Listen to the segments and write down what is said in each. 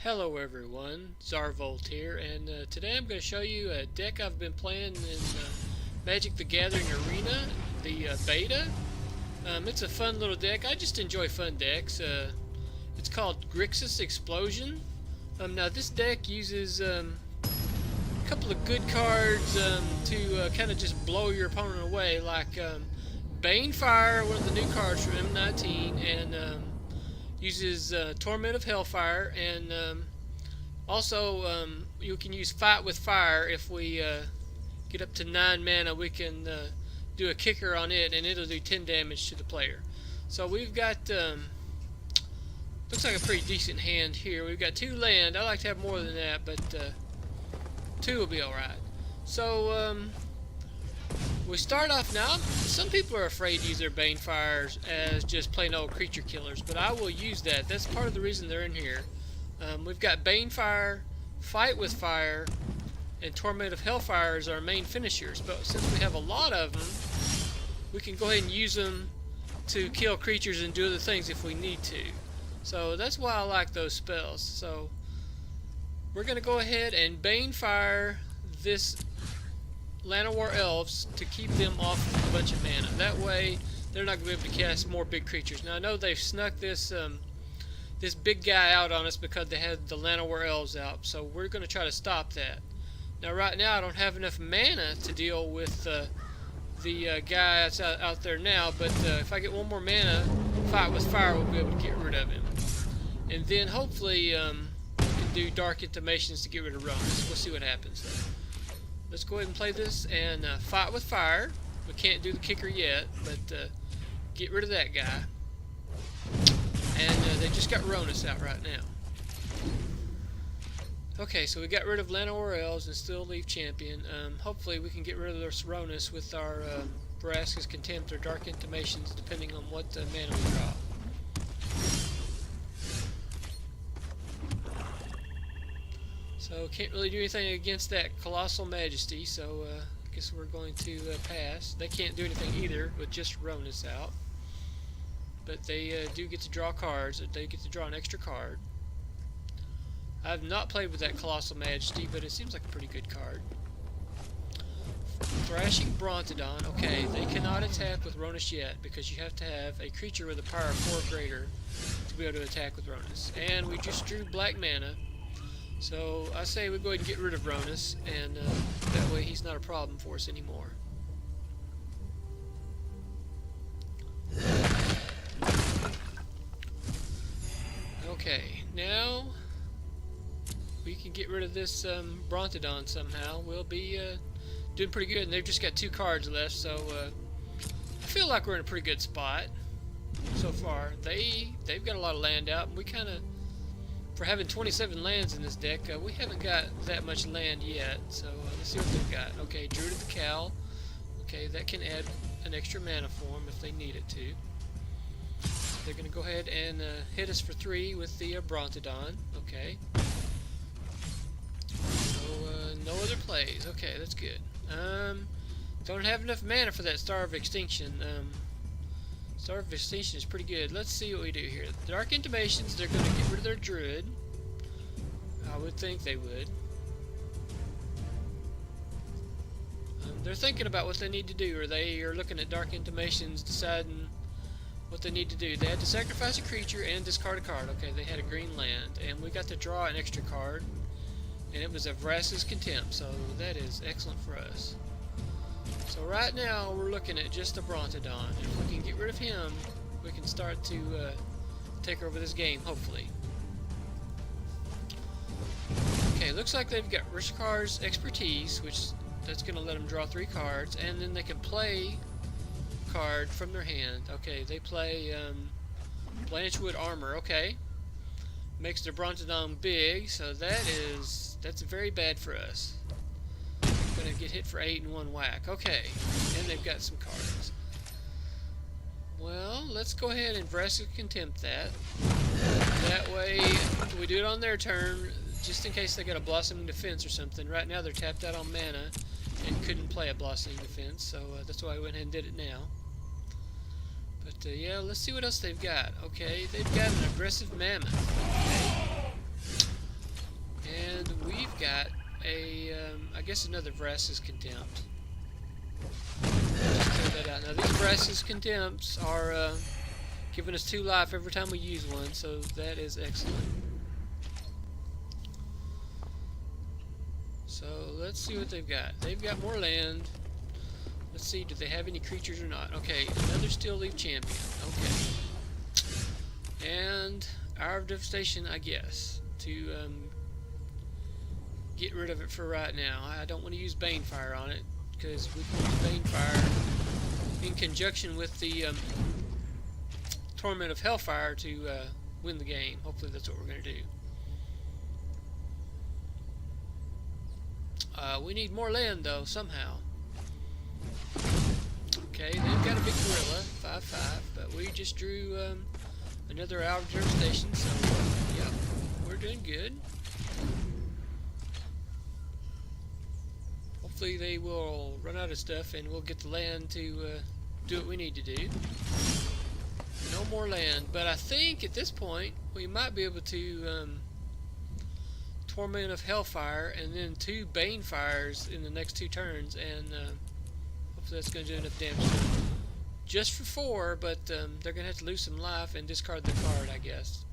Hello everyone, Zarvolt here, and today I'm going to show you a deck I've been playing in Magic the Gathering Arena, the beta. It's a fun little deck. I just enjoy fun decks. It's called Grixis Explosion. Now this deck uses a couple of good cards to kind of just blow your opponent away, like Banefire, one of the new cards from M19, and uses Torment of Hailfire, and also you can use Fight with Fire. If we get up to 9 mana, we can do a kicker on it, and it'll do 10 damage to the player. So we've got, looks like a pretty decent hand here. We've got 2 land. I like to have more than that, but 2 will be alright. So we start off now. Some people are afraid to use their Banefires as just plain old creature killers, but I will use that. That's part of the reason they're in here. We've got Banefire, Fight with Fire, and Torment of Hailfire as our main finishers. But since we have a lot of them, we can go ahead and use them to kill creatures and do other things if we need to. So that's why I like those spells. So we're going to go ahead and Banefire this Llanowar Elves to keep them off a bunch of mana. That way, they're not going to be able to cast more big creatures. Now, I know they've snuck this this big guy out on us because they had the Llanowar Elves out, so we're going to try to stop that. Now, right now, I don't have enough mana to deal with the guy that's out there now, but if I get one more mana, Fight with Fire will be able to get rid of him. And then, hopefully, we can do Dark Intimations to get rid of Ronus. We'll see what happens, though. Let's go ahead and play this and Fight with Fire. We can't do the kicker yet, but get rid of that guy. And they just got Ronus out right now. Okay, so we got rid of Llanowar Elves and still leave Champion. Hopefully we can get rid of this Ronus with our Vraska's Contempt or Dark Intimations, depending on what mana we draw. So can't really do anything against that Colossal Majesty, so I guess we're going to pass. They can't do anything either with just Ronus out. But they do get to draw cards. They get to draw an extra card. I've not played with that Colossal Majesty, but it seems like a pretty good card. Thrashing Brontodon. Okay, they cannot attack with Ronus yet because you have to have a creature with a power of 4 or greater to be able to attack with Ronus. And we just drew black mana. So I say we go ahead and get rid of Ronus, and that way he's not a problem for us anymore. Okay, now we can get rid of this Brontodon somehow. We'll be doing pretty good, and they've just got 2 cards left, so I feel like we're in a pretty good spot so far. They've got a lot of land out, and we kind of, for having 27 lands in this deck, we haven't got that much land yet, so let's see what they've got. Okay, Druid of the Cowl. Okay, that can add an extra mana for them if they need it to. They're going to go ahead and hit us for 3 with the Brontodon. Okay. So, no other plays. Okay, that's good. Don't have enough mana for that Star of Extinction. Star of Extinction is pretty good. Let's see what we do here. Dark Intimations, they're going to get rid of their Druid. I would think they would. They're thinking about what they need to do, or they are looking at Dark Intimations, deciding what they need to do. They had to sacrifice a creature and discard a card. Okay, they had a green land, and we got to draw an extra card, and it was a Vraska's Contempt, so that is excellent for us. So right now we're looking at just a Brontodon. If we can get rid of him, we can start to take over this game, hopefully. Okay, looks like they've got Riskar's Expertise, which that's going to let them draw 3 cards, and then they can play a card from their hand. Okay, they play Blanchwood Armor. Okay, makes their Brontodon big, so that's very bad for us. Gonna get hit for 8 in 1 whack. Okay, and they've got some cards. Well, let's go ahead and Vraska Contempt that. That way, we do it on their turn, just in case they got a Blossoming Defense or something. Right now, they're tapped out on mana and couldn't play a Blossoming Defense, so that's why I went ahead and did it now. But yeah, let's see what else they've got. Okay, they've got an Aggressive Mammoth. Okay. And we've got a, I guess another Vraska's Contempt. Clear that out. Now these Vraska's Contempts are giving us 2 life every time we use one, so that is excellent. So let's see what they've got. They've got more land. Let's see, do they have any creatures or not? Okay, another Steel Leaf Champion. Okay. And Hour of Devastation, I guess, to get rid of it for right now. I don't want to use Banefire on it, because we can use Banefire in conjunction with the Torment of Hailfire to win the game. Hopefully that's what we're going to do. We need more land, though, somehow. Okay, they've got a big gorilla, 5/5, but we just drew another Hour of Devastation, so yeah, we're doing good. Hopefully they will run out of stuff and we'll get the land to do what we need to do. No more land, but I think at this point we might be able to Torment of Hailfire and then 2 Banefires in the next 2 turns, and hopefully that's going to do enough damage just for 4, but they're going to have to lose some life and discard the card, I guess.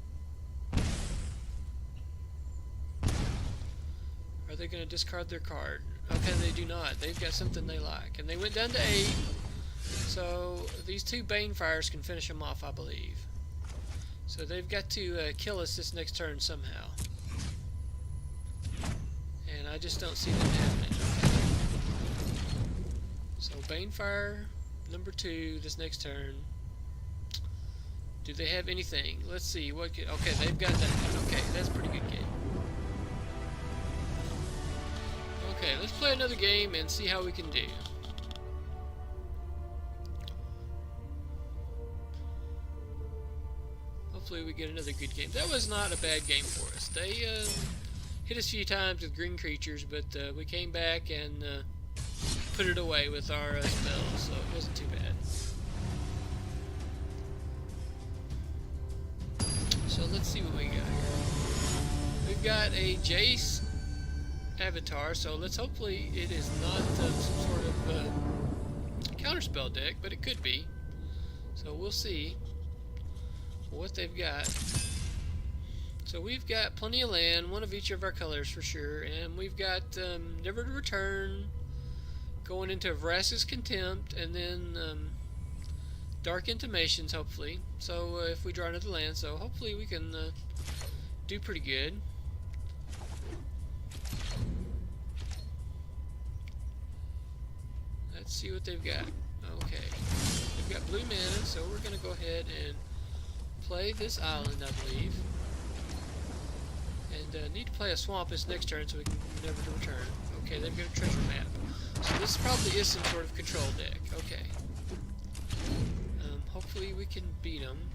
Are they going to discard their card? Okay, they do not. They've got something they like, and they went down to 8, so these 2 Banefires can finish them off, I believe. So they've got to kill us this next turn somehow. And I just don't see them happening. So Banefire number 2 this next turn. Do they have anything? Let's see. What? Okay, they've got that. Okay, that's a pretty good game. Okay, let's play another game and see how we can do. Hopefully we get another good game. That was not a bad game for us. They hit us a few times with green creatures, but we came back and put it away with our spells, so it wasn't too bad. So let's see what we got here. We've got a Jace avatar, so let's hopefully it is not some sort of counterspell deck, but it could be. So we'll see what they've got. So we've got plenty of land, one of each of our colors for sure, and we've got Never to Return, going into Vraska's Contempt, and then Dark Intimations, hopefully. So if we draw another land, so hopefully we can do pretty good. Let's see what they've got. Okay, they've got blue mana, so we're going to go ahead and play this island, I believe. And need to play a swamp this next turn so we can Never to Return. Okay, they've got a treasure map. So this probably is some sort of control deck. Okay. Hopefully we can beat them.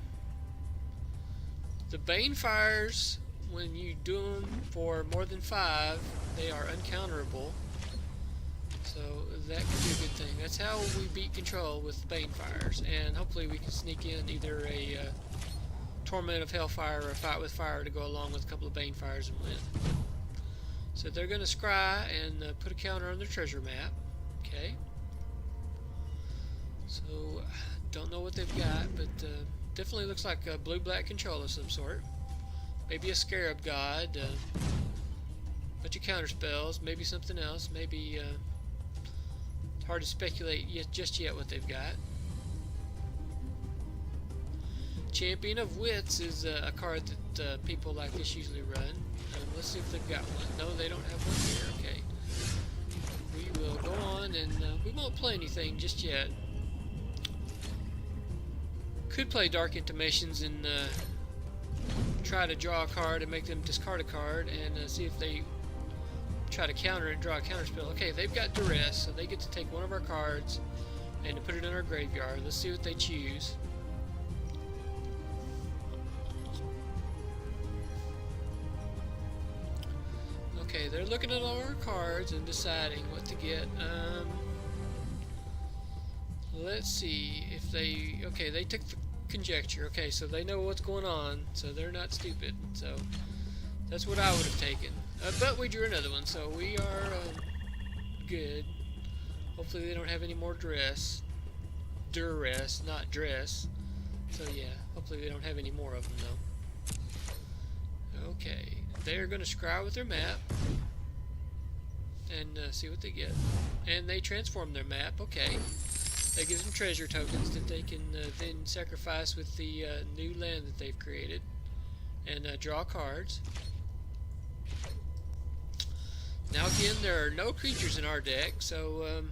The Banefires, when you do them for more than 5, they are uncounterable. So that could be a good thing. That's how we beat control with Banefires. And hopefully we can sneak in either a Torment of Hailfire or a Fight with Fire to go along with a couple of Banefires and win. So they're going to scry and put a counter on their treasure map. Okay. So don't know what they've got, but definitely looks like a blue-black control of some sort. Maybe a Scarab God, bunch of counter spells, maybe something else. Maybe it's hard to speculate just yet what they've got. Champion of Wits is a card that people like this usually run. Let's see if they've got one. No, they don't have one here. Okay. We will go on and we won't play anything just yet. Could play Dark Intimations and try to draw a card and make them discard a card and see if they try to counter and draw a counter spell. Okay, they've got Duress, so they get to take one of our cards and to put it in our graveyard. Let's see what they choose. Okay, they're looking at all our cards and deciding what to get. Let's see if they... Okay, they took the Conjecture. Okay, so they know what's going on, so they're not stupid. So That's what I would have taken. But we drew another one, so we are good. Hopefully they don't have any more duress, not dress. So yeah, hopefully they don't have any more of them though. Okay, they are going to scry with their map and see what they get. And they transform their map. Okay, that gives them treasure tokens that they can then sacrifice with the new land that they've created and draw cards. Now again, there are no creatures in our deck, so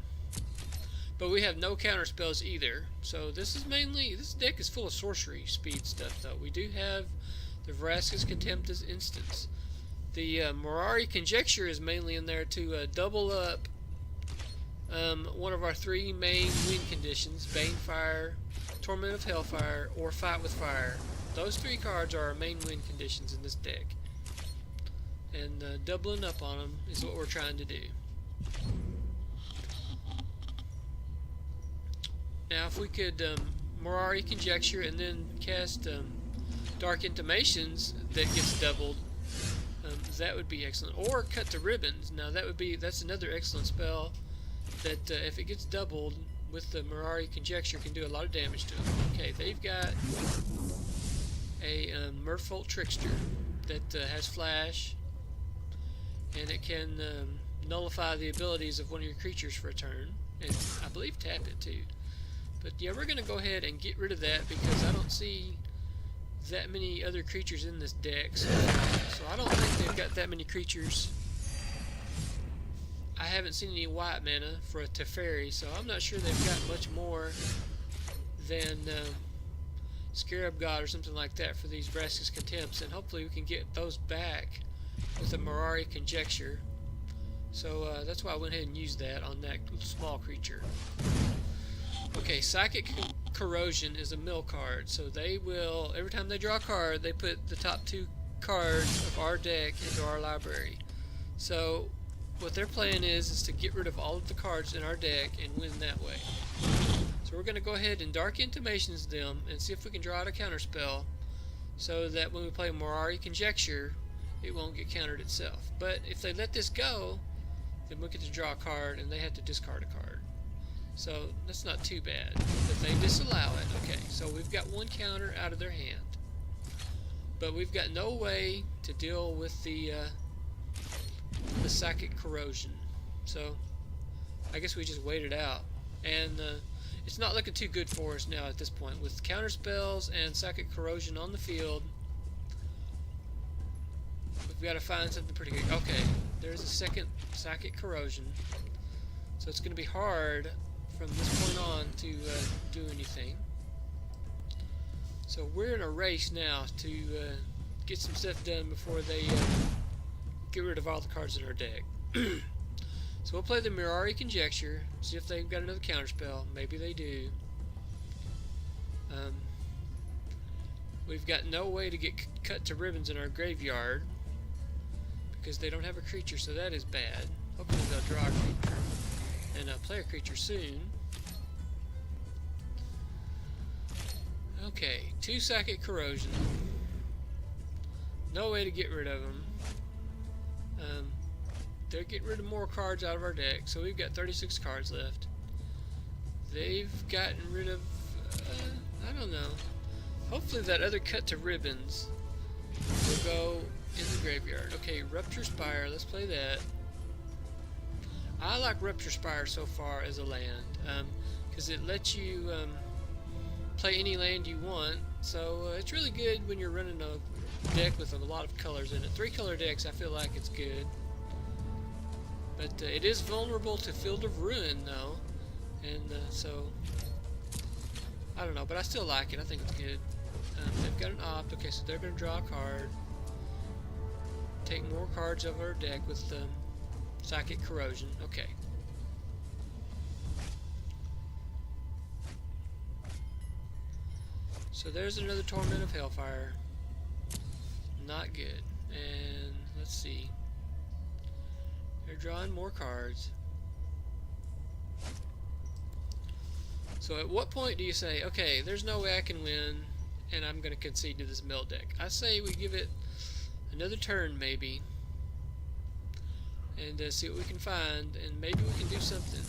but we have no counter spells either. So this deck is full of sorcery speed stuff though. We do have the Vraska's Contempt as instance. The Mirari Conjecture is mainly in there to double up one of our three main win conditions: Banefire, Torment of Hailfire, or Fight with Fire. Those three cards are our main win conditions in this deck. And doubling up on them is what we're trying to do. Now if we could Mirari Conjecture and then cast Dark Intimations that gets doubled, that would be excellent. Or Cut the Ribbons. Now that's another excellent spell that if it gets doubled with the Mirari Conjecture can do a lot of damage to them. Okay, they've got a Merfolk Trickster that has Flash, and it can nullify the abilities of one of your creatures for a turn, and I believe tap it too. But yeah, we're going to go ahead and get rid of that because I don't see that many other creatures in this deck, so I don't think they've got that many creatures. I haven't seen any white mana for a Teferi, so I'm not sure they've got much more than Scarab God or something like that for these Vraska's Contempts, and hopefully we can get those back with the Mirari Conjecture. So that's why I went ahead and used that on that small creature. Okay, Psychic Corrosion is a mill card, so they will, every time they draw a card, they put the top two cards of our deck into our library. So what their plan is to get rid of all of the cards in our deck and win that way. So we're going to go ahead and Dark Intimations them and see if we can draw out a counterspell so that when we play Mirari Conjecture, it won't get countered itself. But if they let this go, then we get to draw a card and they have to discard a card. So that's not too bad. But they disallow it. Okay, so we've got one counter out of their hand. But we've got no way to deal with the Psychic Corrosion. So I guess we just wait it out. And it's not looking too good for us now at this point. With counter spells and Psychic Corrosion on the field, we've got to find something pretty good. Okay, there's a second Psychic Corrosion. So it's going to be hard from this point on to do anything. So we're in a race now to get some stuff done before they get rid of all the cards in our deck. So we'll play the Mirari Conjecture, see if they've got another counterspell. Maybe they do. We've got no way to get cut to ribbons in our graveyard because they don't have a creature, so that is bad. Hopefully they'll draw a creature and play a creature soon. Okay, 2 Psychic Corrosion. No way to get rid of them. They're getting rid of more cards out of our deck, so we've got 36 cards left. They've gotten rid of, I don't know. Hopefully that other Cut to Ribbons will go in the graveyard. Okay, Rupture Spire, let's play that. I like Rupture Spire so far as a land, because it lets you play any land you want, so it's really good when you're running a deck with a lot of colors in it. 3-color decks, I feel like it's good. But it is vulnerable to Field of Ruin, though, and so, I don't know, but I still like it. I think it's good. They've got an opt. Okay, so they're going to draw a card. Take more cards of our deck with Psychic Corrosion. Okay. So there's another Torment of Hailfire. Not good. And let's see. They're drawing more cards. So at what point do you say, okay, there's no way I can win, and I'm going to concede to this mill deck? I say we give it another turn maybe, and see what we can find, and maybe we can do something.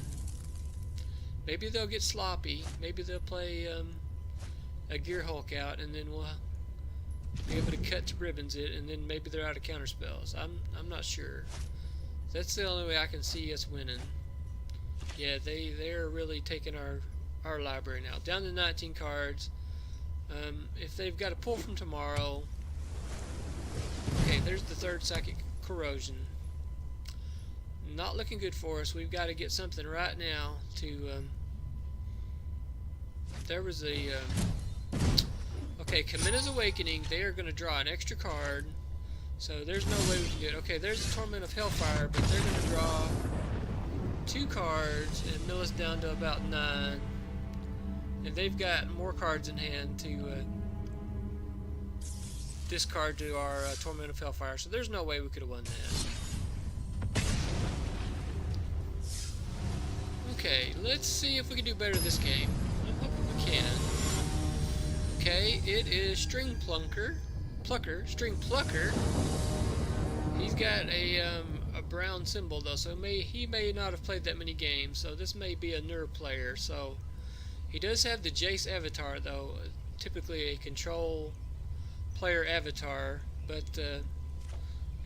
Maybe they'll get sloppy. Maybe they'll play a Gear Hulk out, and then we'll be able to cut to ribbons it, and then maybe they're out of counter spells. I'm not sure. That's the only way I can see us winning. Yeah, they're really taking our library now. Down to 19 cards. If they've got a pull from tomorrow. Okay, there's the third Psychic Corrosion. Not looking good for us. We've got to get something right now to there was a okay, Kamina's Awakening. They are going to draw an extra card, so there's no way we can do it. Okay, there's the Torment of Hailfire, but they're going to draw 2 cards and mill us down to about 9, and they've got more cards in hand to discard to our Torment of Hailfire, so there's no way we could have won that. Okay, let's see if we can do better this game. I'm hoping we can. Okay, it is String Plucker. String Plucker. He's got a brown symbol though, so he may not have played that many games, so this may be a newer player. So he does have the Jace avatar though, typically a control player avatar, but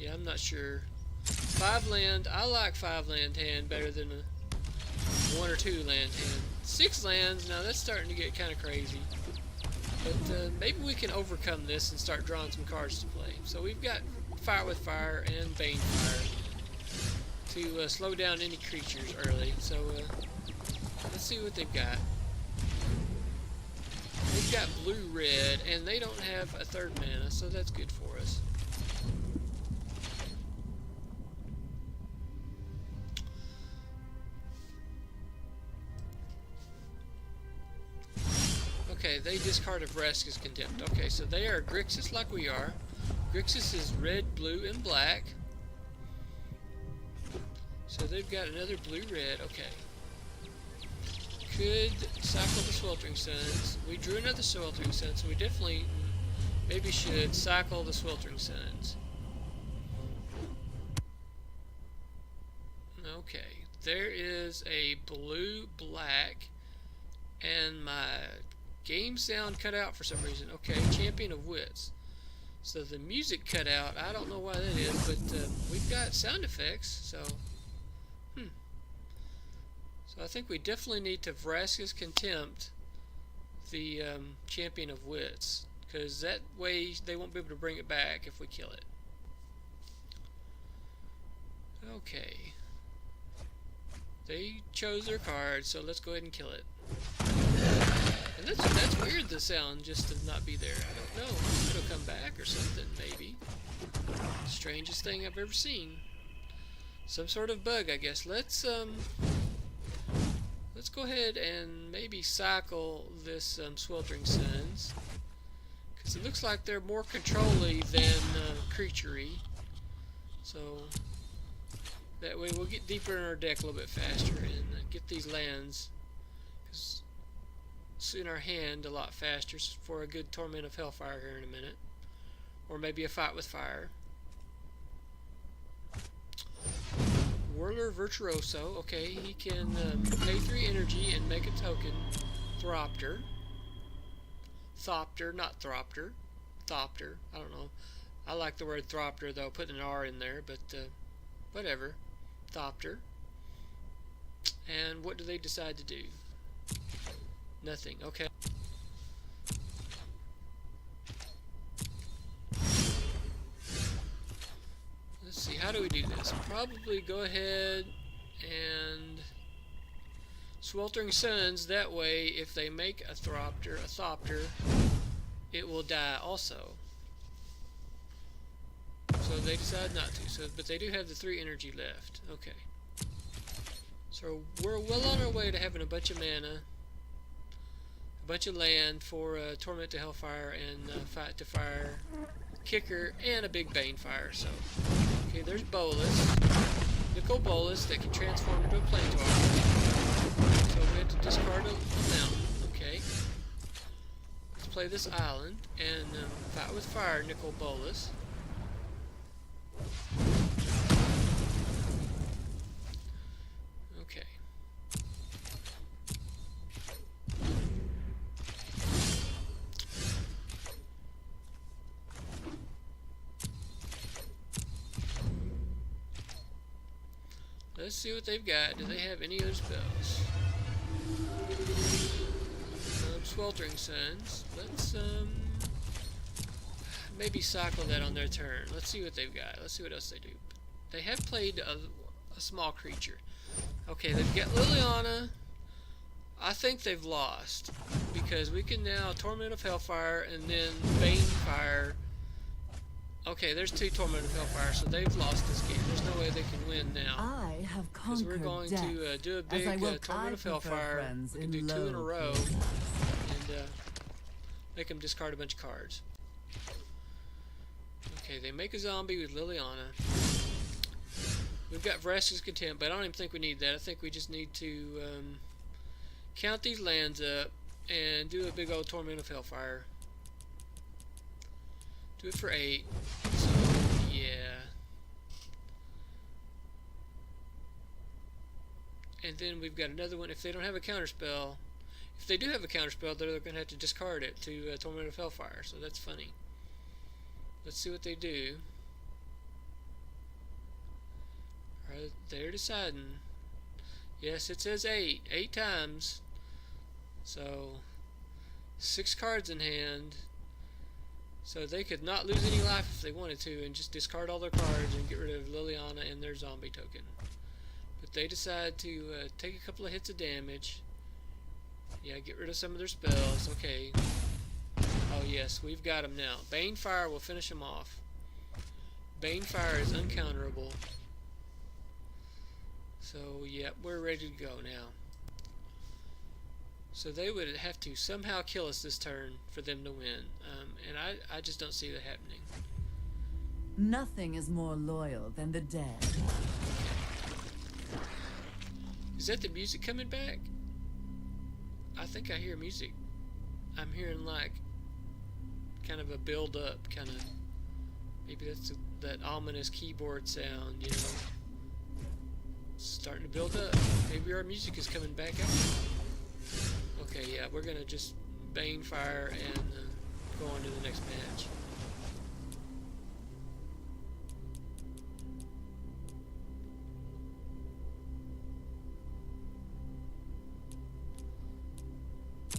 yeah, I'm not sure. 5 land, I like 5 land hand better than a 1 or 2 land hand. 6 lands, now that's starting to get kind of crazy. But maybe we can overcome this and start drawing some cards to play. So we've got Fire with Fire and Banefire to slow down any creatures early. So let's see what they've got. They've got blue-red, and they don't have a 3rd mana, so that's good for us. Okay, they discarded Vraska's Contempt. Okay, so they are Grixis like we are. Grixis is red, blue, and black. So they've got another blue-red. Okay. Could cycle the Sweltering Suns. We drew another Sweltering Suns, so we definitely maybe should cycle the Sweltering Suns. Okay, there is a blue-black, and my game sound cut out for some reason. Okay, Champion of Wits. So the music cut out. I don't know why that is, but we've got sound effects, so so I think we definitely need to Vraska's Contempt the Champion of Wits, because that way they won't be able to bring it back if we kill it. Okay. They chose their card, so let's go ahead and kill it. And that's weird, the sound just to not be there. I don't know. It'll come back or something, maybe. Strangest thing I've ever seen. Some sort of bug, I guess. Let's go ahead and maybe cycle this Sweltering Suns, because it looks like they're more control-y than creature-y. So that way we'll get deeper in our deck a little bit faster and get these lands in our hand a lot faster for a good Torment of Hailfire here in a minute, or maybe a Fight with Fire. Whirler Virtuoso. Okay, he can pay 3 energy and make a token. Thopter. Thopter, not Thropter. Thopter. I don't know. I like the word Thropter though, putting an R in there, but whatever. Thopter. And what do they decide to do? Nothing. Okay. Let's see, how do we do this? Probably go ahead and Sweltering Suns. That way, if they make a Thopter, it will die also. So they decide not to. So, but they do have the 3 energy left. Okay. So we're well on our way to having a bunch of mana, a bunch of land for Torment to Hailfire and Fight to Fire, Kicker, and a big Banefire. So, okay, there's Bolus, Nicol Bolas that can transform into a Planeswalker. So we have to discard a mountain. Okay. Let's play this island and Fight with Fire, Nicol Bolas. let's see what they've got. Do they have any other spells? Sweltering Suns. Let's maybe cycle that on their turn. Let's see what they've got. Let's see what else they do. They have played a small creature. Okay, they've got Liliana. I think they've lost because we can now Torment of Hailfire and then Banefire. Okay, there's 2 Torment of Hailfire, so they've lost this game. There's no way they can win now. I have conquered we're going to do a big Torment of Hailfire. We can do 2 in a row and make them discard a bunch of cards. Okay, they make a zombie with Liliana. We've got Vraska's Contempt, but I don't even think we need that. I think we just need to count these lands up and do a big old Torment of Hailfire. Do it for 8. So, yeah. And then we've got another one. If they don't have a counterspell, if they do have a counterspell, they're going to have to discard it to Torment of Hailfire. So that's funny. Let's see what they do. Alright, they're deciding. Yes, it says 8. 8 times. So, 6 cards in hand. So they could not lose any life if they wanted to and just discard all their cards and get rid of Liliana and their zombie token. But they decide to take a couple of hits of damage. Yeah, get rid of some of their spells. Okay. Oh yes, we've got them now. Banefire will finish them off. Banefire is uncounterable. So yeah, we're ready to go now. So they would have to somehow kill us this turn for them to win. And I just don't see that happening. Nothing is more loyal than the dead. Is that the music coming back? I think I hear music. I'm hearing like kind of a build up, kind of. Maybe that's that ominous keyboard sound, you know. It's starting to build up. Maybe our music is coming back out. Okay, yeah, we're gonna just Banefire and go on to the next match.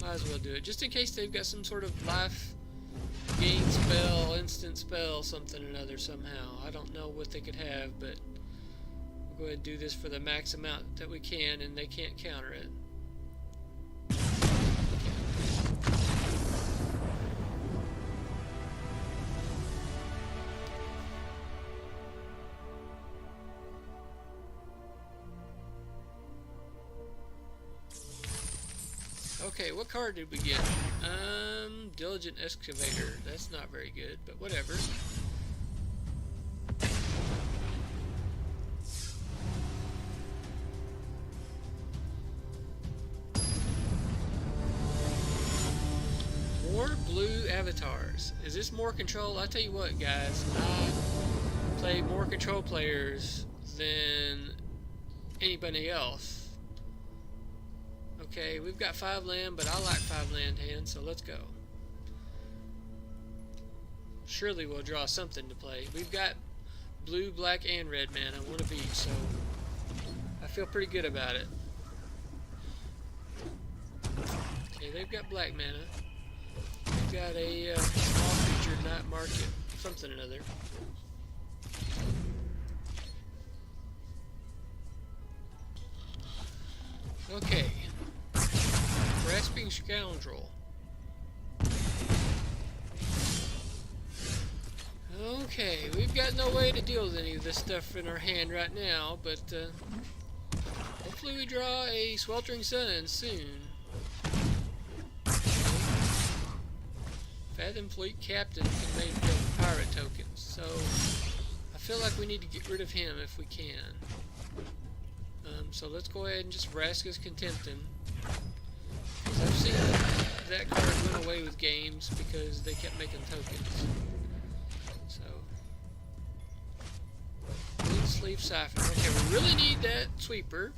Might as well do it, just in case they've got some sort of life gain spell, instant spell, something or another somehow. I don't know what they could have, but we'll go ahead and do this for the max amount that we can, and they can't counter it. Okay, what card did we get? Diligent Excavator. That's not very good, but whatever. More blue avatars. Is this more control? I tell you what, guys, I play more control players than anybody else. Okay, we've got 5 land, but I like 5 land hands, so let's go. Surely we'll draw something to play. We've got blue, black, and red mana, one of each, so I feel pretty good about it. Okay, they've got black mana. They've got a small creature, Night Market, something or another. Okay. Grasping Scoundrel. Okay, we've got no way to deal with any of this stuff in our hand right now, but hopefully we draw a Sweltering Suns soon. Fathom Fleet Captain can make pirate tokens, so I feel like we need to get rid of him if we can. So let's go ahead and just Vraska's Contempt him. Because I've seen that card went away with games because they kept making tokens. So, Bleed Sleeve Siphon. Okay, we really need that sweeper.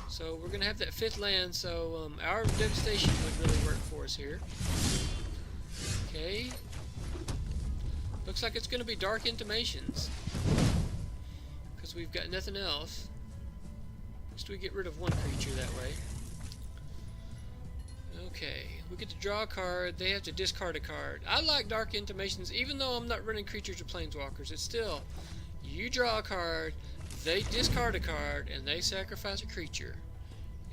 So we're going to have that 5th land, so Hour of Devastation would really work for us here. Okay. Looks like it's going to be Dark Intimations. because we've got nothing else. Just we get rid of one creature that way. Okay, we get to draw a card. They have to discard a card. I like Dark Intimations, even though I'm not running creatures or planeswalkers. It's still, you draw a card, they discard a card, and they sacrifice a creature.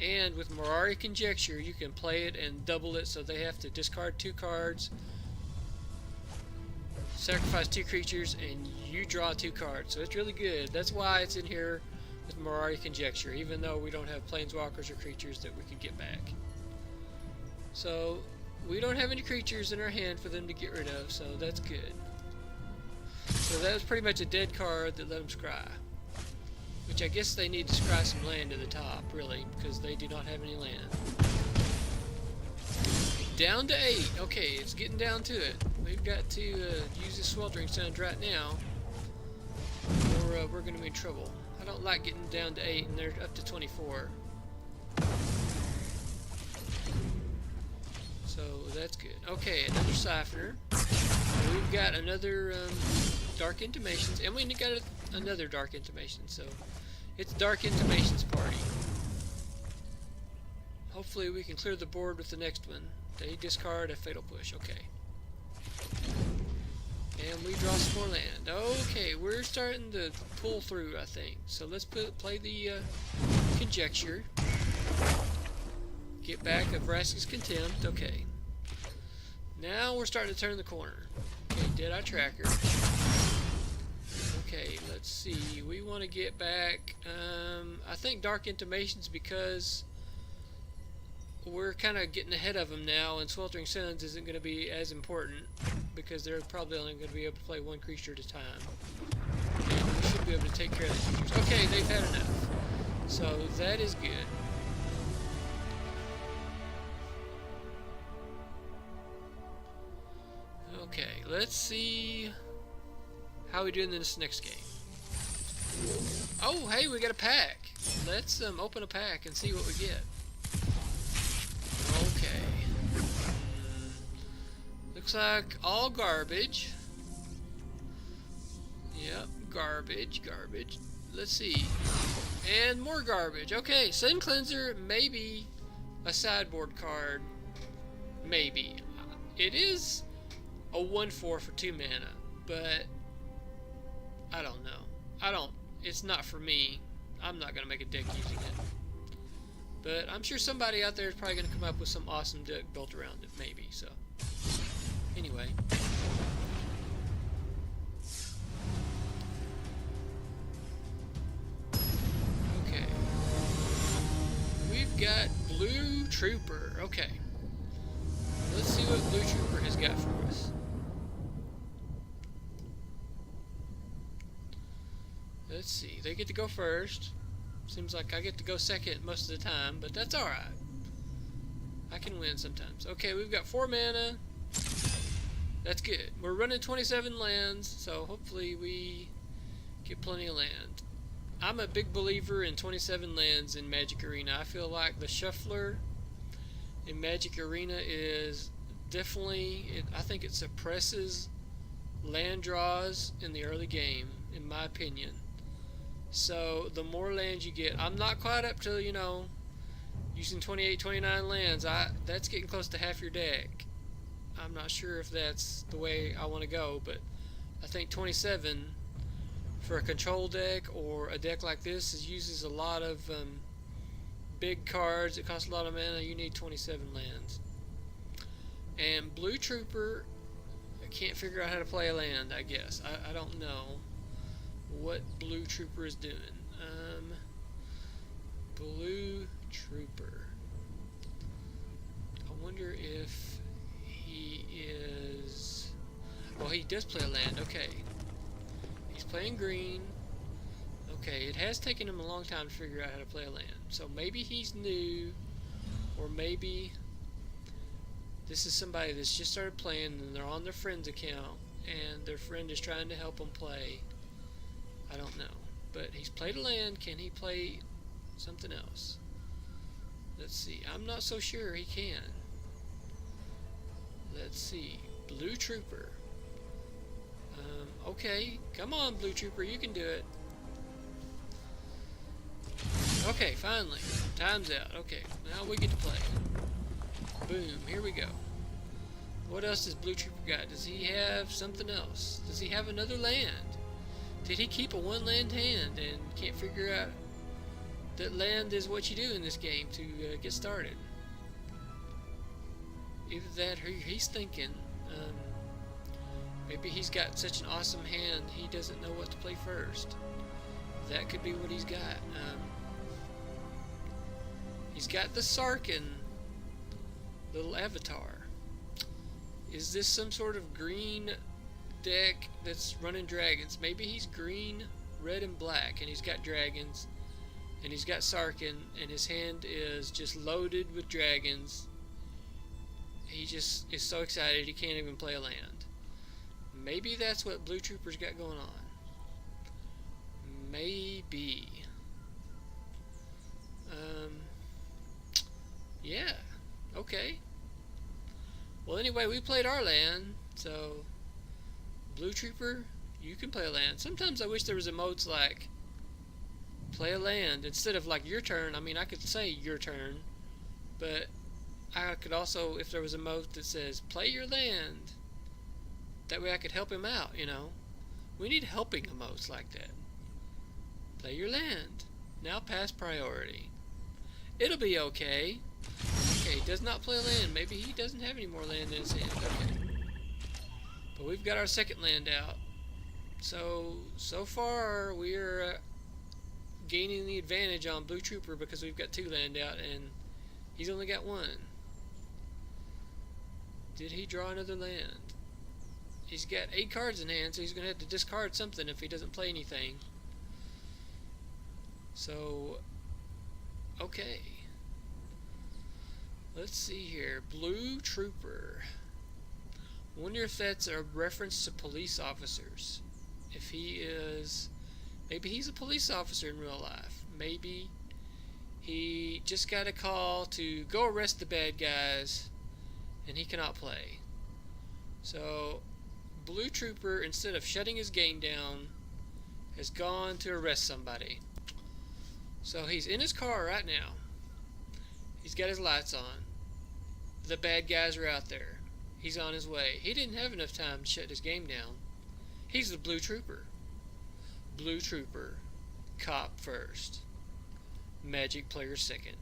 And with Mirari Conjecture, you can play it and double it, so they have to discard 2 cards, sacrifice 2 creatures, and you draw 2 cards. So it's really good. That's why it's in here with Mirari Conjecture, even though we don't have planeswalkers or creatures that we could get back. So we don't have any creatures in our hand for them to get rid of, so that's good. So that was pretty much a dead card that let them scry. Which I guess they need to scry some land to the top, really, because they do not have any land. Down to 8. Okay, it's getting down to it. We've got to use the Sweltering Suns right now, or we're going to be in trouble. I don't like getting down to 8, and they're up to 24. So that's good. Okay, another Siphoner. We've got another Dark Intimations, and we got another Dark Intimation, so it's Dark Intimations party. Hopefully we can clear the board with the next one. They discard a Fatal Push. Okay. And we draw some more land. Okay, we're starting to pull through, I think. So let's play the Conjecture. Get back a Vraska's Contempt. Okay. Now we're starting to turn the corner. Okay, Deadeye Tracker. Okay, let's see. We want to get back, I think Dark Intimations, because we're kind of getting ahead of them now, and Sweltering Suns isn't going to be as important because they're probably only going to be able to play 1 creature at a time. And we should be able to take care of the creatures. Okay, they've had enough. So that is good. Okay, let's see how we do in this next game. Oh, hey, we got a pack. Let's open a pack and see what we get. Okay. Looks like all garbage. Yep, garbage. Let's see. And more garbage. Okay, Sun Cleanser, maybe a sideboard card. Maybe. It is a 1/4 for 2 mana, but I don't know. It's not for me. I'm not going to make a deck using it. But I'm sure somebody out there is probably going to come up with some awesome deck built around it, maybe. So, anyway. Okay. We've got Blue Trooper. Okay. Let's see what Blue Trooper has got for us. Let's see. They get to go first. Seems like I get to go second most of the time, but that's alright. I can win sometimes. Okay, we've got 4 mana. That's good. We're running 27 lands, so hopefully we get plenty of land. I'm a big believer in 27 lands in Magic Arena. I feel like the shuffler in Magic Arena is definitely, I think it suppresses land draws in the early game, in my opinion. So the more lands you get, I'm not quite up to, using 28, 29 lands. That's getting close to half your deck. I'm not sure if that's the way I want to go, but I think 27 for a control deck or a deck like this uses a lot of big cards. It costs a lot of mana. You need 27 lands. And Blue Trooper, I can't figure out how to play a land, I guess. I don't know what Blue Trooper is doing. Blue Trooper. I wonder if he is... Well, he does play a land. Okay. He's playing green. Okay, it has taken him a long time to figure out how to play a land. So maybe he's new, or maybe this is somebody that's just started playing and they're on their friend's account and their friend is trying to help them play. I don't know. But he's played a land. Can he play something else? Let's see. I'm not so sure he can. Let's see. Blue Trooper. Okay. Come on, Blue Trooper. You can do it. Okay, finally. Time's out. Okay, now we get to play. Boom, here we go. What else does Blue Trooper got? Does he have something else? Does he have another land? Did he keep a one land hand and can't figure out that land is what you do in this game to get started? Either that or he's thinking, maybe he's got such an awesome hand he doesn't know what to play first. That could be what he's got. He's got the Sarkin little avatar. Is this some sort of green deck that's running dragons? Maybe he's green, red, and black, and he's got dragons, and he's got Sarkin, and his hand is just loaded with dragons. He just is so excited he can't even play a land. Maybe that's what Blue Trooper's got going on. Maybe. Yeah. Okay. Well, anyway, we played our land, so Blue Trooper, you can play a land. Sometimes I wish there was emotes like play a land instead of like your turn. I mean, I could say your turn, but I could also, if there was a emote that says play your land, that way I could help him out, you know. We need helping emotes like that. Play your land. Now pass priority. It'll be okay. Okay, does not play a land. Maybe he doesn't have any more land in his hand. Okay. But we've got our second land out. So far we're gaining the advantage on Blue Trooper because we've got 2 land out and he's only got 1. Did he draw another land? He's got 8 cards in hand, so he's going to have to discard something if he doesn't play anything. So, okay. Let's see here. Blue Trooper. Wonder if that's a reference to police officers. If he is... Maybe he's a police officer in real life. Maybe he just got a call to go arrest the bad guys and he cannot play. So, Blue Trooper, instead of shutting his game down, has gone to arrest somebody. So he's in his car right now. He's got his lights on. The bad guys are out there. He's on his way. He didn't have enough time to shut his game down. He's the Blue Trooper. Blue Trooper. Cop first. Magic player second.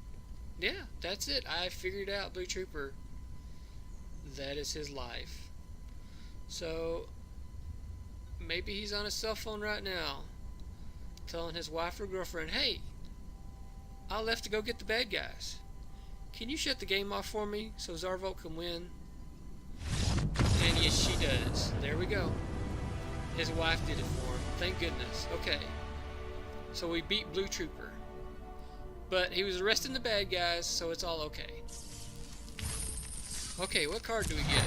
Yeah, that's it. I figured out Blue Trooper. That is his life. So, maybe he's on his cell phone right now, telling his wife or girlfriend, hey, I left to go get the bad guys. Can you shut the game off for me so Zarvolt can win? And yes, she does. There we go. His wife did it for him. Thank goodness. Okay. So we beat Blue Trooper. But he was arresting the bad guys, so it's all okay. Okay, what card do we get?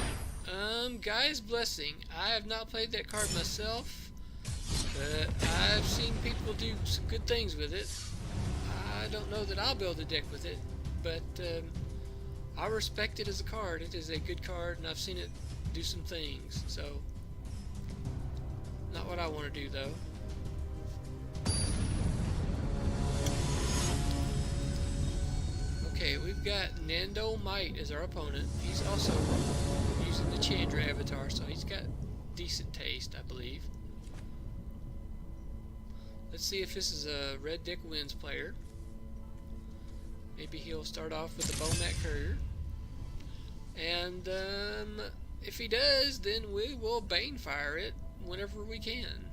Guy's Blessing. I have not played that card myself, but I've seen people do some good things with it. I don't know that I'll build a deck with it, but I respect it as a card. It is a good card, and I've seen it do some things, so not what I want to do, though. Okay, we've got Nando Might as our opponent. He's also using the Chandra avatar, so he's got decent taste, I believe. Let's see if this is a Red Deck Wins player. Maybe he'll start off with the Bomat Courier. And if he does, then we will Banefire it whenever we can.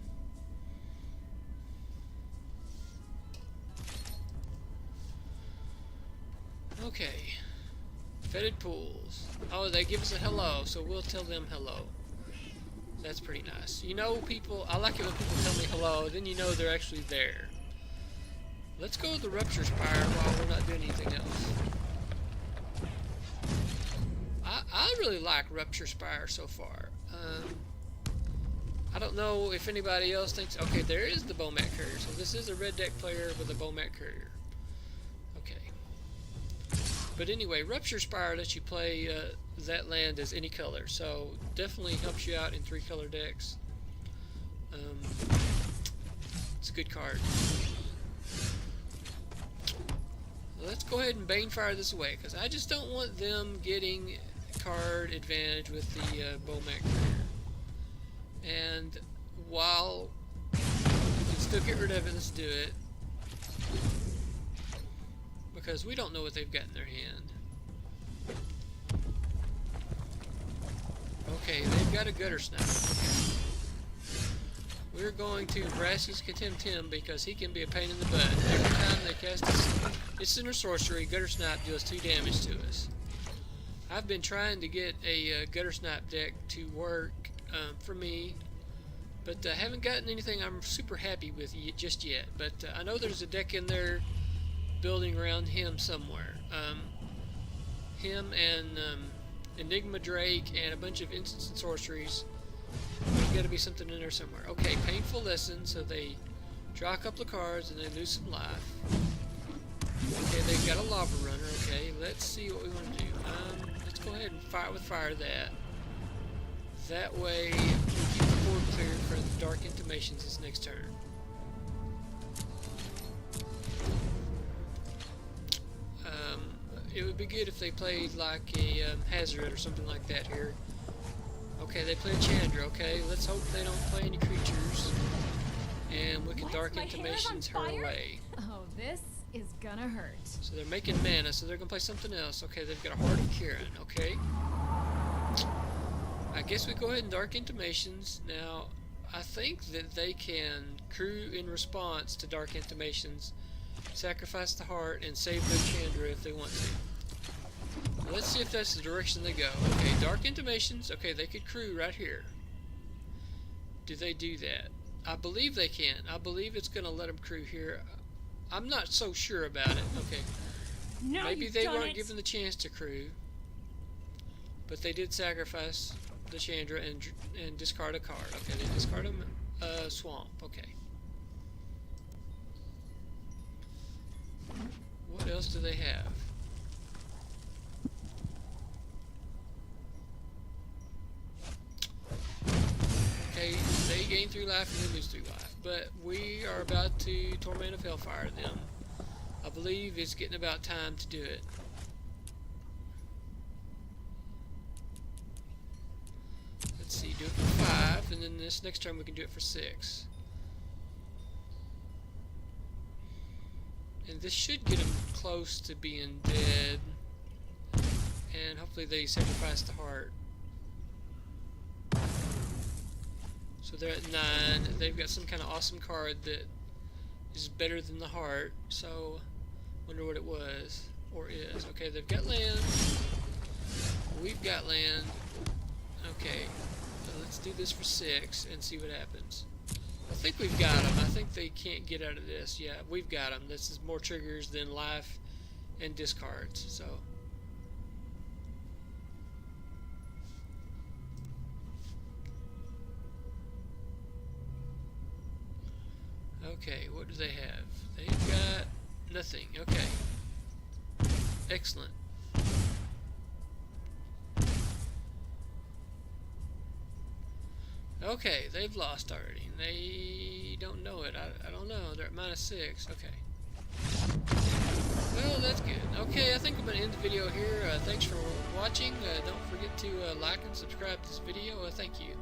Okay. Fetid Pools. Oh, they give us a hello, so we'll tell them hello. That's pretty nice. You know, people, I like it when people tell me hello, then you know they're actually there. Let's go with the Rupture Spire while we're not doing anything else. I really like Rupture Spire so far. I don't know if anybody else thinks... Okay, there is the Bomat Courier, so this is a red deck player with a Bomat Courier. Okay. But anyway, Rupture Spire lets you play that land as any color, so definitely helps you out in 3-color decks. It's a good card. Let's go ahead and Banefire this away, because I just don't want them getting card advantage with the Bowmac Career. And while we can still get rid of it, let's do it. Because we don't know what they've got in their hand. Okay, they've got a Gutter Snipe. Okay. We're going to Vraska's Contempt him because he can be a pain in the butt. Every time they cast a Instant Sorcery, Gutter Snipe deals 2 damage to us. I've been trying to get a Gutter Snipe deck to work for me, but I haven't gotten anything I'm super happy with just yet. But I know there's a deck in there building around him somewhere. Him and Enigma Drake and a bunch of instants and sorceries. There's got to be something in there somewhere. Okay, Painful Lesson, so they draw a couple of cards and they lose some life. Okay, they've got a Lava Runner. Okay, let's see what we want to do. Let's go ahead and fire that. That way, we keep the board clear for the Dark Intimations this next turn. It would be good if they played like a Hazard or something like that here. Okay, they play Chandra. Okay, let's hope they don't play any creatures, and we can Dark Intimations her away. Oh, this is gonna hurt. So they're making mana, so they're gonna play something else. Okay, they've got a Heart of Kieran. Okay, I guess we go ahead and Dark Intimations. Now, I think that they can crew in response to Dark Intimations, sacrifice the heart, and save their Chandra if they want to. Let's see if that's the direction they go. Okay, Dark Intimations. Okay, they could crew right here. Do they do that? I believe they can. I believe it's going to let them crew here. I'm not so sure about it. Okay. No, maybe they weren't given the chance to crew, but they did sacrifice the Chandra and discard a card. Okay, they discard a swamp. Okay. What else do they have? Okay, they gain 3 life and they lose 3 life. But we are about to Torment of Hailfire them. I believe it's getting about time to do it. Let's see, do it for 5, and then this next turn we can do it for 6. And this should get them close to being dead. And hopefully they sacrifice the heart. So they're at 9. They've got some kind of awesome card that is better than the heart. So, wonder what it was or is. Okay, they've got land. We've got land. Okay, so let's do this for 6 and see what happens. I think we've got them. I think they can't get out of this. Yeah, we've got them. This is more triggers than life and discards. So. Okay, what do they have? They've got nothing. Okay. Excellent. Okay, they've lost already. They don't know it. I don't know. They're at -6. Okay. Well, that's good. Okay, I think I'm going to end the video here. Thanks for watching. Don't forget to like and subscribe to this video. Thank you.